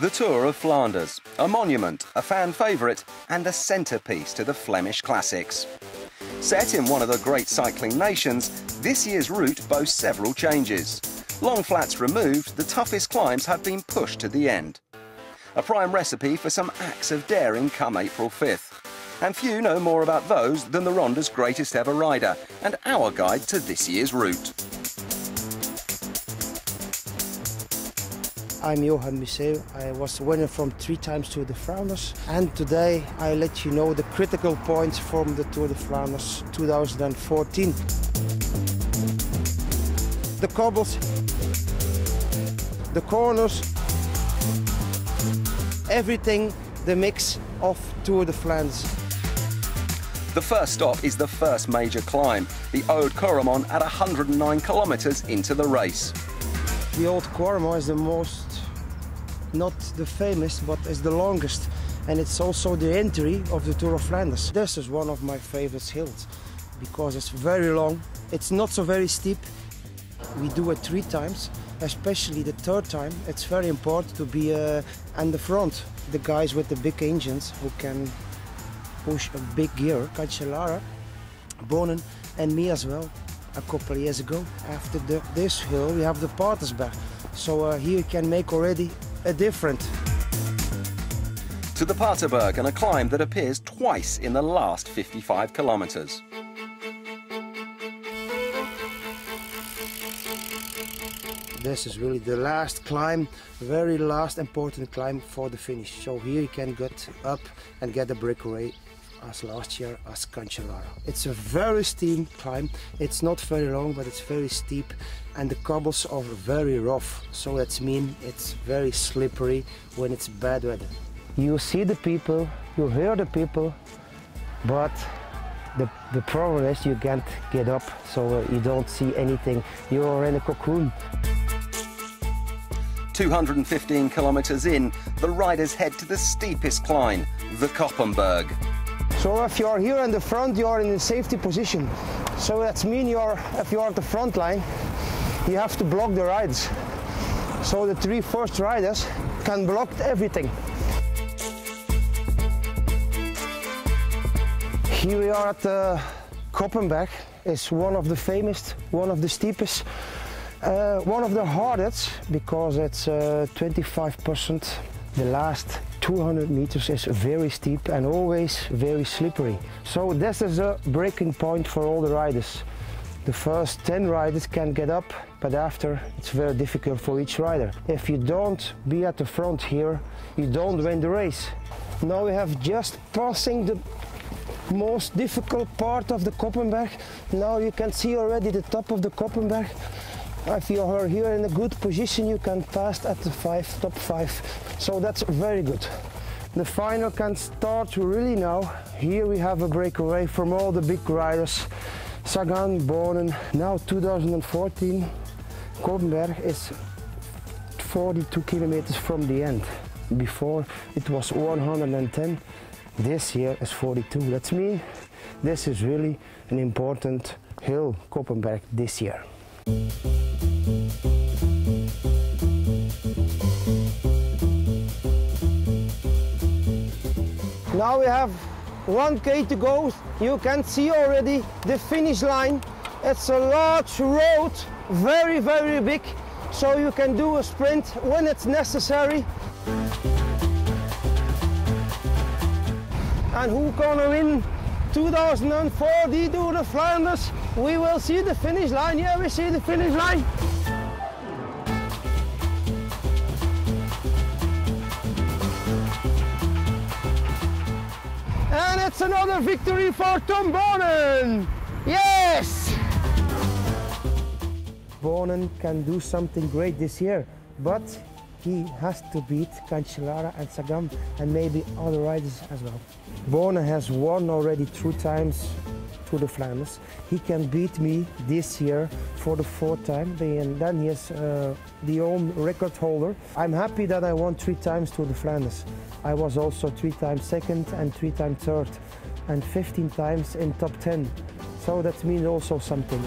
The Tour of Flanders, a monument, a fan favourite and a centrepiece to the Flemish classics. Set in one of the great cycling nations, this year's route boasts several changes. Long flats removed, the toughest climbs have been pushed to the end. A prime recipe for some acts of daring come April 5th. And few know more about those than the Ronde's greatest ever rider and our guide to this year's route. I'm Johan Museeuw. I was the winner from 3 times Tour of Flanders, and today I let you know the critical points from the Tour of Flanders 2014. The cobbles, the corners, everything, the mix of Tour de Flanders. The first stop is the first major climb, the Oud Corremont at 109 kilometres into the race. The Oud Corremont is the most, not the famous, but is the longest. And it's also the entry of the Tour of Flanders. This is one of my favorite hills because it's very long. It's not so very steep. We do it 3 times, especially the 3rd time. It's very important to be in the front. The guys with the big engines who can push a big gear, Cancellara, Bonen and me as well. A couple of years ago, after this hill, we have the portersburgh. So here you can make already a difference. To the portersburgh, and a climb that appears twice in the last 55 kilometres. This is really the last climb, very last important climb for the finish. So here you can get up and get a breakaway as last year as Cancellara. It's a very steep climb. It's not very long, but it's very steep, and the cobbles are very rough. So that means it's very slippery when it's bad weather. You see the people, you hear the people, but the problem is you can't get up, so you don't see anything. You're in a cocoon. 215 kilometres in, the riders head to the steepest climb, the Koppenberg. So if you're here in the front, you're in a safety position. So that means if you're at the front line, you have to block the riders. So the 3 first riders can block everything. Here we are at the Koppenberg. It's one of the famous, one of the steepest, one of the hardest, because it's 25%. The last 200 meters is very steep and always very slippery. So this is a breaking point for all the riders. The first 10 riders can get up, but after it's very difficult for each rider. If you don't be at the front here, you don't win the race. Now we have just passing the most difficult part of the Koppenberg. Now you can see already the top of the Koppenberg. If you are here in a good position, you can pass at the top 5. So that's very good. The final can start really now. Here we have a breakaway from all the big riders. Sagan, Bonen. Now 2014, Koppenberg is 42 kilometers from the end. Before it was 110. This year is 42. That means this is really an important hill, Koppenberg, this year. Now we have 1K to go. You can see already the finish line. It's a large road, very, very big. So you can do a sprint when it's necessary. And who's gonna win 2040 Tour of Flanders? We will see the finish line. Yeah, we see the finish line. And it's another victory for Tom Bonen! Yes! Bonen can do something great this year, but he has to beat Cancellara and Sagan and maybe other riders as well. Bonen has won already 2 times Tour of Flanders. He can beat me this year for the 4th time, and then he is the own record holder. I'm happy that I won 3 times Tour of Flanders. I was also 3 times 2nd and 3 times 3rd, and 15 times in top 10. So that means also something.